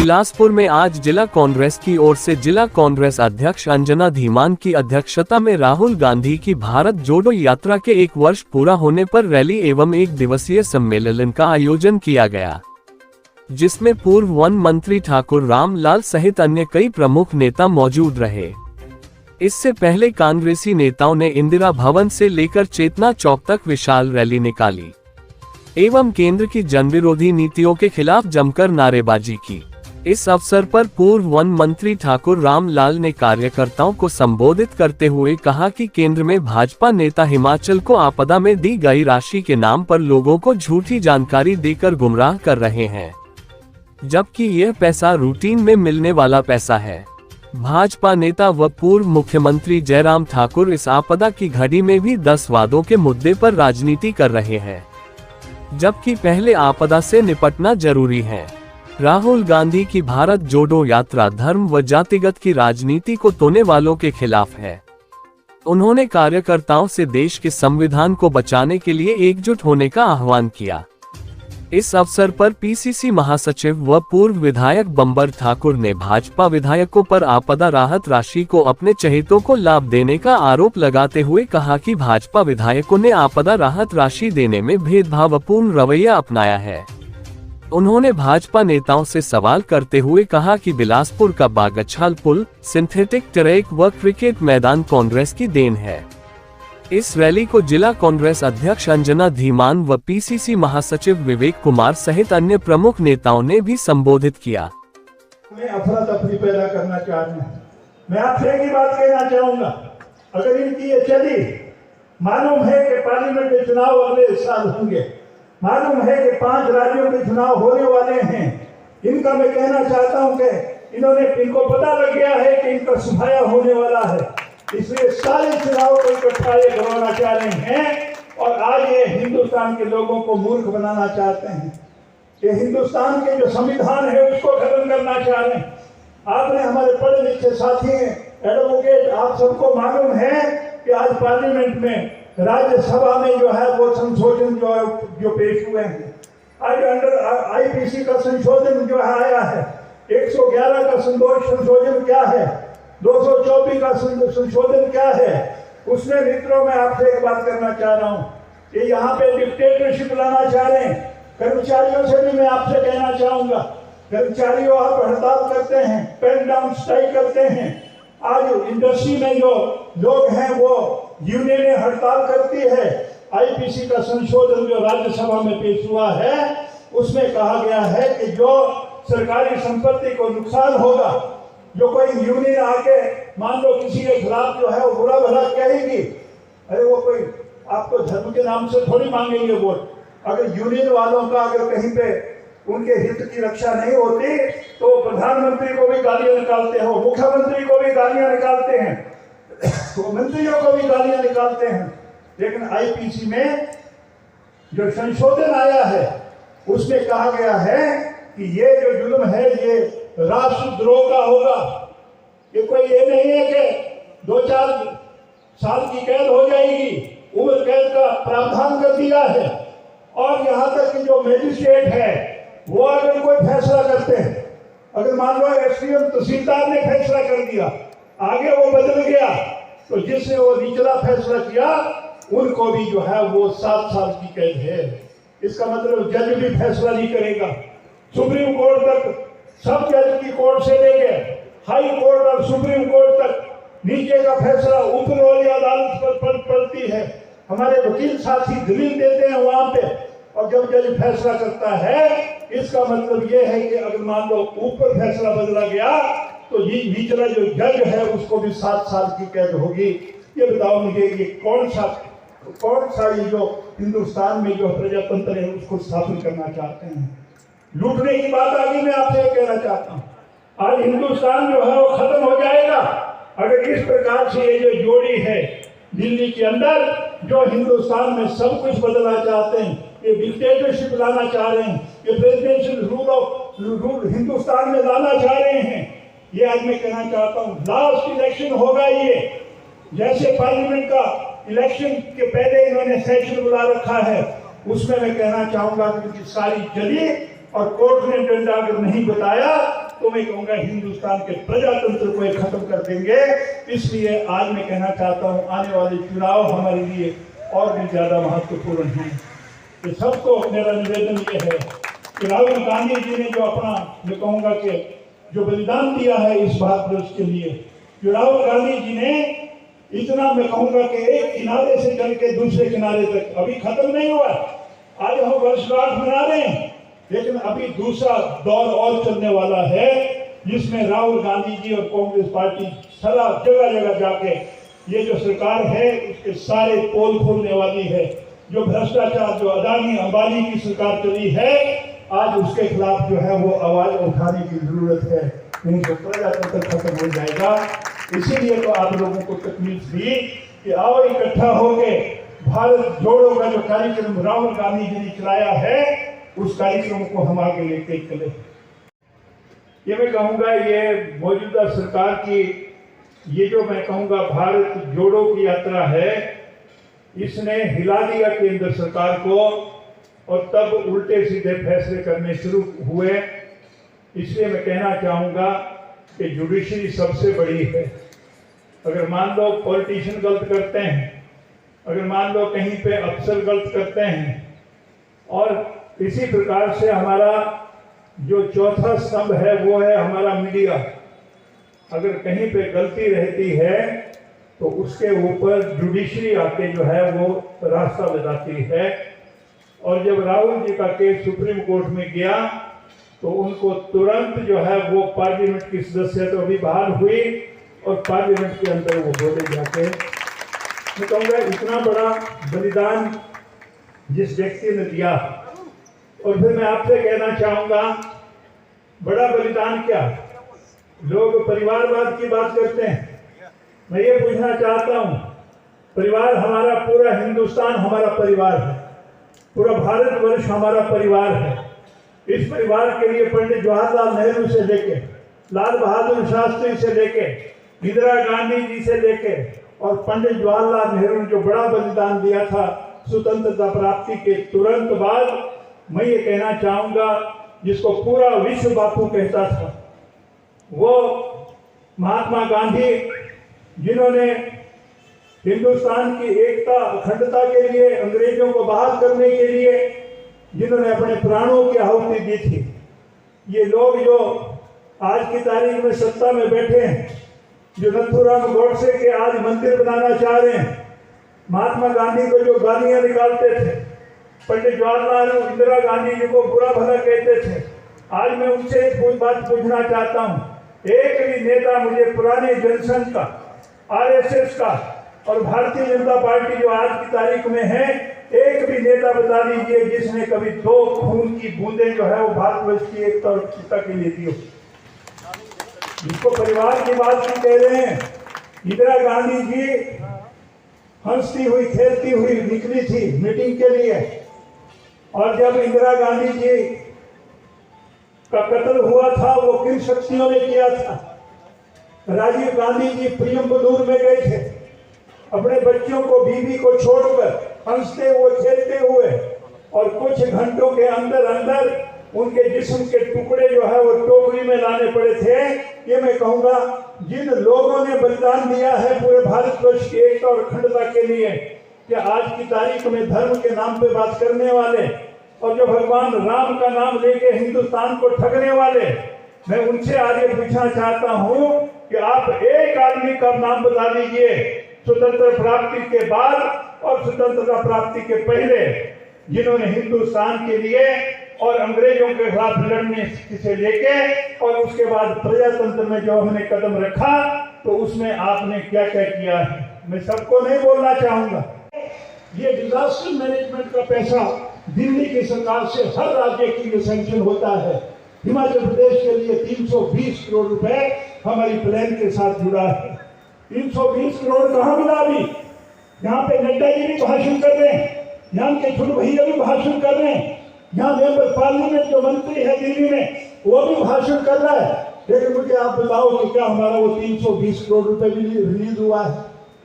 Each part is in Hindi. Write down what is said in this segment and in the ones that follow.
बिलासपुर में आज जिला कांग्रेस की ओर से जिला कांग्रेस अध्यक्ष अंजना धीमान की अध्यक्षता में राहुल गांधी की भारत जोड़ो यात्रा के 1 वर्ष पूरा होने पर रैली एवं 1 दिवसीय सम्मेलन का आयोजन किया गया, जिसमें पूर्व वन मंत्री ठाकुर रामलाल सहित अन्य कई प्रमुख नेता मौजूद रहे। इससे पहले कांग्रेसी नेताओं ने इंदिरा भवन से लेकर चेतना चौक तक विशाल रैली निकाली एवं केंद्र की जनविरोधी नीतियों के खिलाफ जमकर नारेबाजी की। इस अवसर पर पूर्व वन मंत्री ठाकुर रामलाल ने कार्यकर्ताओं को संबोधित करते हुए कहा कि केंद्र में भाजपा नेता हिमाचल को आपदा में दी गई राशि के नाम पर लोगों को झूठी जानकारी देकर गुमराह कर रहे हैं, जबकि यह पैसा रूटीन में मिलने वाला पैसा है। भाजपा नेता व पूर्व मुख्यमंत्री जयराम ठाकुर इस आपदा की घड़ी में भी 10 वादों के मुद्दे पर राजनीति कर रहे हैं, जबकि पहले आपदा से निपटना जरूरी है। राहुल गांधी की भारत जोड़ो यात्रा धर्म व जातिगत की राजनीति को तोड़ने वालों के खिलाफ है। उन्होंने कार्यकर्ताओं से देश के संविधान को बचाने के लिए एकजुट होने का आह्वान किया। इस अवसर पर पीसीसी महासचिव व पूर्व विधायक बंबर ठाकुर ने भाजपा विधायकों पर आपदा राहत राशि को अपने चहेतों को लाभ देने का आरोप लगाते हुए कहा कि भाजपा विधायकों ने आपदा राहत राशि देने में भेदभावपूर्ण रवैया अपनाया है। उन्होंने भाजपा नेताओं से सवाल करते हुए कहा कि बिलासपुर का बागछाल पुल, सिंथेटिक ट्रैक व क्रिकेट मैदान कांग्रेस की देन है। इस रैली को जिला कांग्रेस अध्यक्ष अंजना धीमान व पीसीसी महासचिव विवेक कुमार सहित अन्य प्रमुख नेताओं ने भी संबोधित किया। मैं अफरा तफरी पैदा करना चाह रहे हैं। मैं आपसे एक ही बात कहना चाहूंगा, अगर इनकी ये चली, मालूम है कि पार्लियामेंट के चुनाव अगले साल होंगे, मालूम है कि 5 राज्यों के चुनाव होने वाले हैं। इनका मैं कहना चाहता हूं कि इनको पता लग गया है कि इनका सफाया होने वाला है, इसलिए सारे चुनाव को इकट्ठा करवाना चाह रहे हैं और आज ये हिंदुस्तान के लोगों को मूर्ख बनाना चाहते हैं। ये हिंदुस्तान के जो संविधान है उसको खत्म करना चाह रहे हैं। आपने हमारे पढ़े लिखे साथी हैं, एडवोकेट, आप सबको मालूम है कि आज पार्लियामेंट में, राज्यसभा में जो है वो संशोधन जो पेश हुए हैं। आज अंडर आईपीसी का संशोधन जो है आया है, 111 का संशोधन क्या है, 224 का संशोधन क्या है। उसमें मित्रों मैं आपसे एक बात करना चाह रहा हूँ कि यहाँ पे डिक्टेटरशिप लाना चाह रहे हैं। कर्मचारियों से भी मैं आपसे कहना चाहूंगा, कर्मचारियों आप हड़ताल करते हैं, पेन डाउन स्ट्राइक करते हैं। आज इंडस्ट्री में जो लोग हैं वो यूनियनें हड़ताल करती है। आईपीसी का संशोधन जो राज्यसभा में पेश हुआ है उसमें कहा गया है कि जो सरकारी संपत्ति को नुकसान होगा, जो कोई यूनियन आके मान लो किसी के खिलाफ जो है वो बुरा भला कहेगी, अरे वो कोई आपको धर्म के नाम से थोड़ी मांगेंगे वोट। अगर यूनियन वालों का अगर कहीं पे उनके हित की रक्षा नहीं होती तो प्रधानमंत्री को भी गालियां निकालते हो, मुख्यमंत्री को भी गालियां निकालते हैं, तो मंत्रियों को भी गालियां निकालते हैं। लेकिन आईपीसी में जो संशोधन आया है उसमें कहा गया है कि ये जो जुल्म है ये राष्ट्रद्रोह का होगा। ये कोई ये नहीं है कि 2-4 साल की कैद हो जाएगी, उम्र कैद का प्रावधान कर दिया है। और यहाँ तक कि जो मजिस्ट्रेट है वो अगर कोई फैसला करते हैं, अगर मान लो एसडीएम तहसीलदार ने फैसला कर दिया, आगे वो बदल गया, तो जिसने वो निचला फैसला किया उनको भी जो है वो 7 साल की कैद है। इसका मतलब जज भी फैसला नहीं करेगा। सुप्रीम कोर्ट तक, सब जज की कोर्ट से लेके हाई कोर्ट और सुप्रीम कोर्ट तक नीचे का फैसला ऊपर वाली अदालत पर पड़ती है। हमारे वकील साथी दलील देते हैं वहां पे, और जब जज फैसला करता है इसका मतलब ये है कि अगर मान लो ऊपर फैसला बदला गया तो निचला जो जज है उसको भी 7 साल की कैद होगी। ये बताओ मुझे, ये कौन सा ये जो हिंदुस्तान में जो प्रजातंत्र है उसको स्थापित करना चाहते हैं। लूटने की बात आगे मैं आपसे कहना चाहता हूँ, आज हिंदुस्तान जो है वो खत्म हो जाएगा अगर इस प्रकार से ये जो जोड़ी है दिल्ली के अंदर, जो हिंदुस्तान में सब कुछ बदलना चाहते हैं, ये डिक्टेटरशिप लाना चाह रहे हैं, ये प्रेसिडेंशियल रूल हिंदुस्तान में लाना चाह रहे हैं। ये आज मैं कहना चाहता हूँ, लास्ट इलेक्शन होगा ये, जैसे पार्लियामेंट का इलेक्शन के पहले इन्होंने सेशन बुला रखा है, उसमें मैं कहना चाहूंगा कि सारी जली और कोर्ट ने डंडा अगर नहीं बताया तो मैं कहूंगा हिंदुस्तान के प्रजातंत्र को खत्म कर देंगे। इसलिए आज मैं कहना चाहता हूं, आने वाले चुनाव हमारे लिए और भी ज्यादा महत्वपूर्ण हैं। तो सबको मेरा निवेदन ये है कि राहुल गांधी जी ने जो अपना, मैं कहूंगा कि जो बलिदान दिया है इस भारतवर्ष के लिए, जो राहुल गांधी जी ने इतना, मैं कहूंगा कि एक किनारे से चल के दूसरे किनारे तक अभी खत्म नहीं हुआ। आज हम वर्षगांठ मना रहे हैं, लेकिन अभी दूसरा दौर और चलने वाला है, जिसमें राहुल गांधी जी और कांग्रेस पार्टी सारा जगह जगह जाके ये जो सरकार है उसके सारे पोल खोलने वाली है। जो भ्रष्टाचार, जो अदानी अंबानी की सरकार चली है, आज उसके खिलाफ जो है वो आवाज उठाने की जरूरत है, नहीं तो प्रजातंत्र खत्म हो जाएगा। इसीलिए तो आप लोगों को तकलीफ दी कि आओ इकट्ठा होके भारत जोड़ो का जो कार्यक्रम राहुल गांधी जी ने चलाया है, उस कार्यक्रम को हम आगे लेके चले। ये मैं कहूँगा, ये मौजूदा सरकार की ये जो मैं कहूँगा भारत जोड़ो की यात्रा है, इसने हिला दिया केंद्र सरकार को और तब उल्टे सीधे फैसले करने शुरू हुए। इसलिए मैं कहना चाहूँगा कि जुडिशरी सबसे बड़ी है। अगर मान लो पॉलिटिशियन गलत करते हैं, अगर मान लो कहीं पे अफसर गलत करते हैं, और इसी प्रकार से हमारा जो चौथा स्तंभ है वो है हमारा मीडिया, अगर कहीं पे गलती रहती है तो उसके ऊपर जुडिशरी आके जो है वो रास्ता बताती है। और जब राहुल जी का केस सुप्रीम कोर्ट में गया तो उनको तुरंत जो है वो पार्लियामेंट की सदस्यता भी बहाल हुई और पार्लियामेंट के अंदर वो बोले जाके। मैं कहूँगा इतना बड़ा बलिदान जिस व्यक्ति ने दिया, और फिर मैं आपसे कहना चाहूँगा बड़ा बलिदान क्या, लोग परिवारवाद की बात करते हैं, मैं ये पूछना चाहता हूँ, परिवार हमारा पूरा हिंदुस्तान हमारा परिवार है, पूरा भारतवर्ष हमारा परिवार है। इस परिवार के लिए पंडित जवाहरलाल नेहरू से लेके, लाल बहादुर शास्त्री से लेके, इंदिरा गांधी जी से लेके और पंडित जवाहरलाल नेहरू ने जो बड़ा बलिदान दिया था स्वतंत्रता प्राप्ति के तुरंत बाद, मैं ये कहना चाहूँगा जिसको पूरा विश्व बापू कहता था, वो महात्मा गांधी, जिन्होंने हिंदुस्तान की एकता अखंडता के लिए, अंग्रेजों को बहाल करने के लिए जिन्होंने अपने प्राणों की आहुति दी थी। ये लोग जो आज की तारीख में सत्ता में बैठे हैं, जो नथुराम गोडसे के आज मंदिर बनाना चाह रहे हैं, महात्मा गांधी को जो गालियां निकालते थे, पंडित जवाहरलाल नेहरू, इंदिरा गांधी जी को बुरा भला कहते थे, आज मैं उनसे एक बात पूछना चाहता हूँ, एक भी नेता मुझे पुराने जनसंघ का, आरएसएस का और भारतीय जनता पार्टी जो आज की तारीख में है, एक भी नेता बता दीजिए जिसने कभी 2 खून की बूंदें जो है वो भारतवर्ष की एकता और अखंडता के लिए दी हो। जिसको परिवार की बात भी कह रहे हैं, इंदिरा गांधी जी हंसती हुई खेलती हुई निकली थी मीटिंग के लिए, और जब इंदिरा गांधी जी का कत्ल हुआ था वो किन शक्तियों ने किया था? राजीव गांधी जी प्रियम्बदूर में गए थे, अपने बच्चों को, बीवी को छोड़कर हंसते हुए खेलते हुए, और कुछ घंटों के अंदर अंदर उनके जिस्म के टुकड़े जो है वो टोकरी में लाने पड़े थे। ये मैं कहूँगा जिन लोगों ने बलिदान दिया है पूरे भारतवर्ष की एकता और अखंडता के लिए, कि आज की तारीख में धर्म के नाम पे बात करने वाले और जो भगवान राम का नाम लेके हिंदुस्तान को ठगने वाले, मैं उनसे आगे पूछना चाहता हूँ कि आप एक आदमी का नाम बता दीजिए स्वतंत्र प्राप्ति के बाद और स्वतंत्रता प्राप्ति के पहले, जिन्होंने हिंदुस्तान के लिए और अंग्रेजों के खिलाफ लड़ने से लेके और उसके बाद प्रजातंत्र में जो हमने कदम रखा तो उसमें आपने क्या क्या किया है। मैं सबको नहीं बोलना चाहूंगा। ये डिजास्टर मैनेजमेंट का पैसा दिल्ली की सरकार से हर राज्य के लिए सैंक्शन होता है। हिमाचल प्रदेश के लिए 320 करोड़ रुपए हमारी प्लान के साथ जुड़ा है। 320 करोड़ कहाँ मिला? अभी यहाँ पे नड्डा जी भी भाषण कर रहे हैं, यहाँ के छोटे भैया भी भाषण कर रहे हैं, यहाँ मेंबर पार्लियामेंट जो मंत्री है दिल्ली में वो भी भाषण कर रहा है। लेकिन मुझे आप बताओ कि क्या हमारा वो 320 करोड़ रुपए भी रिलीज हुआ है?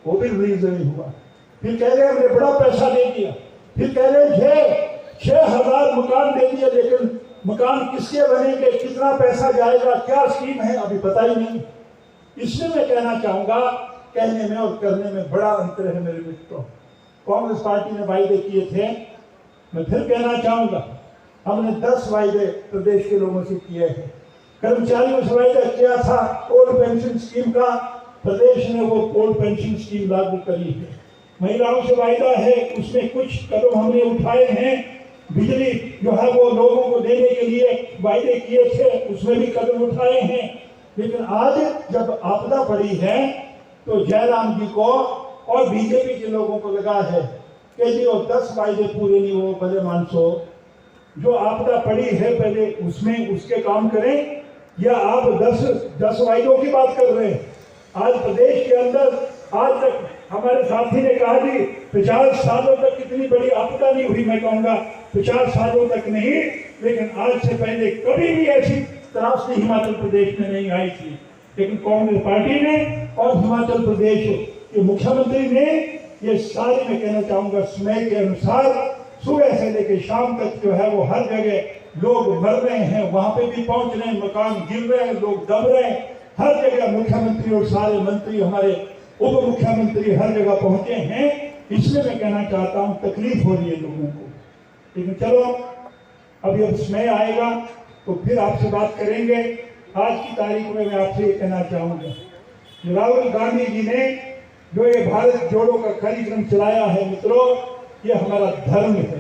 वो भी रिलीज नहीं हुआ। फिर कह रहे हमने बड़ा पैसा दे दिया, फिर कह रहे 6,000 मकान दे दिया, लेकिन मकान किसके बनेंगे, कितना पैसा जाएगा, क्या स्कीम है, अभी पता ही नहीं। इसलिए मैं कहना चाहूंगा, कहने में और करने में बड़ा अंतर है मेरे मित्रों। कांग्रेस पार्टी ने वायदे किए थे, मैं फिर कहना चाहूंगा, हमने 10 वायदे प्रदेश के लोगों से किए हैं। कर्मचारियों से वायदा किया था ओल्ड पेंशन स्कीम का, प्रदेश ने वो ओल्ड पेंशन स्कीम लागू करी है। महिलाओं से वायदा है, उसमें कुछ कदम हमने उठाए हैं। बिजली जो है वो लोगों को देने के लिए वायदे किए थे, उसमें भी कदम उठाए हैं। लेकिन आज जब आपदा पड़ी है तो जयराम जी को और बीजेपी के लोगों को लगा है कि जी वो 10 वायदे पूरे नहीं हो, भले मानसो जो आपदा पड़ी है पहले उसमें उसके काम करें, या आप 10 वायदों की बात कर रहे हैं। आज प्रदेश के अंदर आज तक हमारे साथी ने कहा जी 50 सालों तक कितनी बड़ी आपदा नहीं हुई। मैं कहूँगा 50 सालों तक नहीं, लेकिन आज से पहले कभी भी ऐसी त्रासदी हिमाचल प्रदेश में नहीं आई थी। लेकिन कांग्रेस पार्टी ने और हिमाचल प्रदेश के मुख्यमंत्री ने ये सारे, मैं कहना चाहूँगा, समय के अनुसार सुबह से लेकर शाम तक जो है वो हर जगह लोग मर रहे हैं, वहाँ पे भी पहुँच रहे हैं, मकान गिर रहे हैं, लोग दब रहे हैं। हर जगह मुख्यमंत्री और सारे मंत्री, हमारे उप मुख्यमंत्री हर जगह पहुंचे हैं। इसलिए मैं कहना चाहता हूं तकलीफ हो रही है लोगों को, लेकिन चलो अभी अब समय आएगा तो फिर आपसे बात करेंगे। आज की तारीख में मैं आपसे ये कहना चाहूंगा, राहुल गांधी जी ने जो ये भारत जोड़ो का कार्यक्रम चलाया है मित्रों, ये हमारा धर्म है।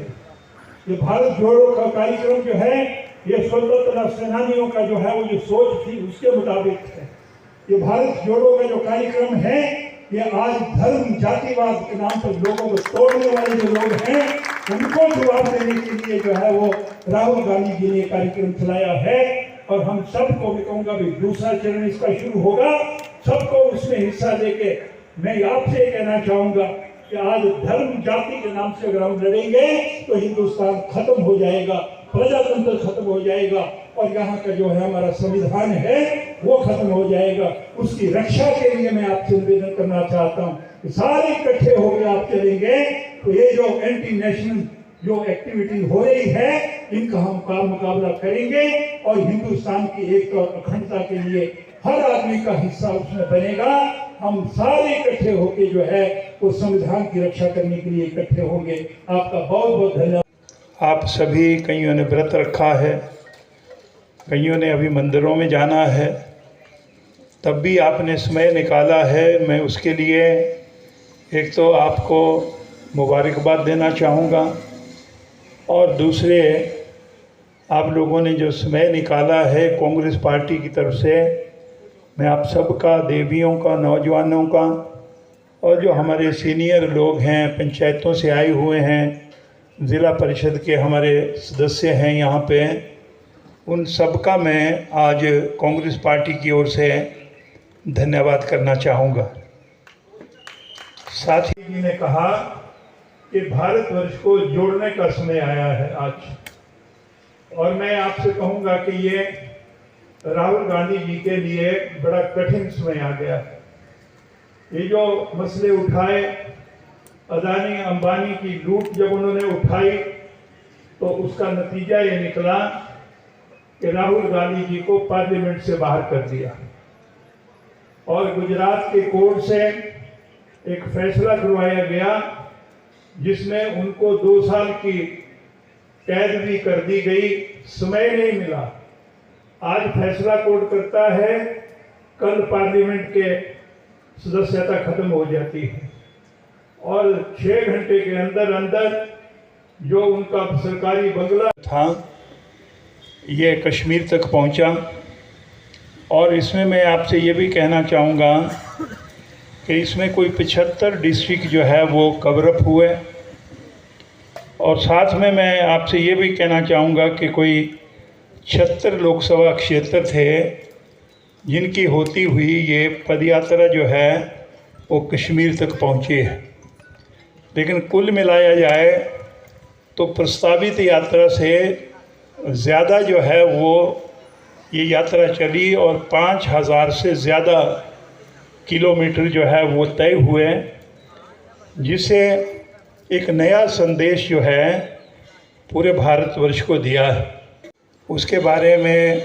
ये भारत जोड़ो का कार्यक्रम जो है ये स्वतंत्रता सेनानियों का जो है वो जो सोच थी उसके मुताबिक है। ये भारत जोड़ो का जो कार्यक्रम है ये आज धर्म जातिवाद के नाम पर लोगों को तोड़ने वाले जो लोग हैं उनको जवाब देने के लिए जो है वो राहुल गांधी जी ने कार्यक्रम चलाया है। और हम सबको, मैं कहूँगा भी दूसरा चरण इसका शुरू होगा, सबको उसमें हिस्सा देके मैं आपसे कहना चाहूँगा कि आज धर्म जाति के नाम से अगर हम लड़ेंगे तो हिंदुस्तान खत्म हो जाएगा, प्रजातंत्र खत्म हो जाएगा और यहाँ का जो है हमारा संविधान है वो खत्म हो जाएगा। उसकी रक्षा के लिए मैं आपसे निवेदन करना चाहता हूँ कि सारे इकट्ठे होकर आप चलेंगे तो ये जो एंटी नेशनल जो एक्टिविटी हो रही है इनका हम मुकाबला करेंगे और हिंदुस्तान की एकता और अखंडता के लिए हर आदमी का हिस्सा उसमें बनेगा। हम सारे इकट्ठे होके जो है वो संविधान की रक्षा करने के लिए इकट्ठे होंगे। आपका बहुत बहुत धन्यवाद। आप सभी, कईयों ने व्रत रखा है, कईयों ने अभी मंदिरों में जाना है, तब भी आपने समय निकाला है। मैं उसके लिए एक तो आपको मुबारकबाद देना चाहूँगा और दूसरे आप लोगों ने जो समय निकाला है कांग्रेस पार्टी की तरफ से, मैं आप सबका, देवियों का, नौजवानों का और जो हमारे सीनियर लोग हैं, पंचायतों से आए हुए हैं, ज़िला परिषद के हमारे सदस्य हैं यहाँ पे, उन सब का मैं आज कांग्रेस पार्टी की ओर से धन्यवाद करना चाहूँगा। साथ ही जी ने कहा कि भारतवर्ष को जोड़ने का समय आया है आज, और मैं आपसे कहूँगा कि ये राहुल गांधी जी के लिए बड़ा कठिन समय आ गया है। ये जो मसले उठाए, अदानी अंबानी की लूट जब उन्होंने उठाई तो उसका नतीजा ये निकला कि राहुल गांधी जी को पार्लियामेंट से बाहर कर दिया और गुजरात के कोर्ट से एक फैसला करवाया गया जिसमें उनको 2 साल की कैद भी कर दी गई। समय नहीं मिला। आज फैसला कोर्ट करता है, कल पार्लियामेंट के सदस्यता खत्म हो जाती है और 6 घंटे के अंदर अंदर जो उनका सरकारी बंगला था ये कश्मीर तक पहुंचा। और इसमें मैं आपसे ये भी कहना चाहूँगा कि इसमें कोई 75 डिस्ट्रिक्ट जो है वो कवर अप हुए और साथ में मैं आपसे ये भी कहना चाहूँगा कि कोई 76 लोकसभा क्षेत्र थे जिनकी होती हुई ये पदयात्रा जो है वो कश्मीर तक पहुँची है। लेकिन कुल मिलाया जाए तो प्रस्तावित यात्रा से ज़्यादा जो है वो ये यात्रा चली और 5000 से ज़्यादा किलोमीटर जो है वो तय हुए, जिससे एक नया संदेश जो है पूरे भारतवर्ष को दिया है। उसके बारे में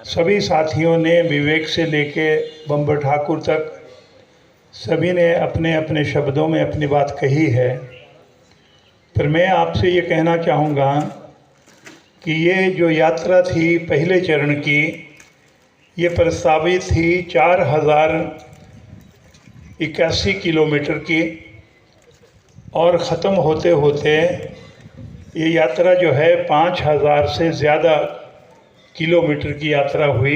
सभी साथियों ने, विवेक से लेके बम्बर ठाकुर तक, सभी ने अपने अपने शब्दों में अपनी बात कही है। पर मैं आपसे ये कहना चाहूँगा कि ये जो यात्रा थी पहले चरण की, ये प्रस्तावित थी 4081 किलोमीटर की, और ख़त्म होते होते ये यात्रा जो है 5000 से ज़्यादा किलोमीटर की यात्रा हुई।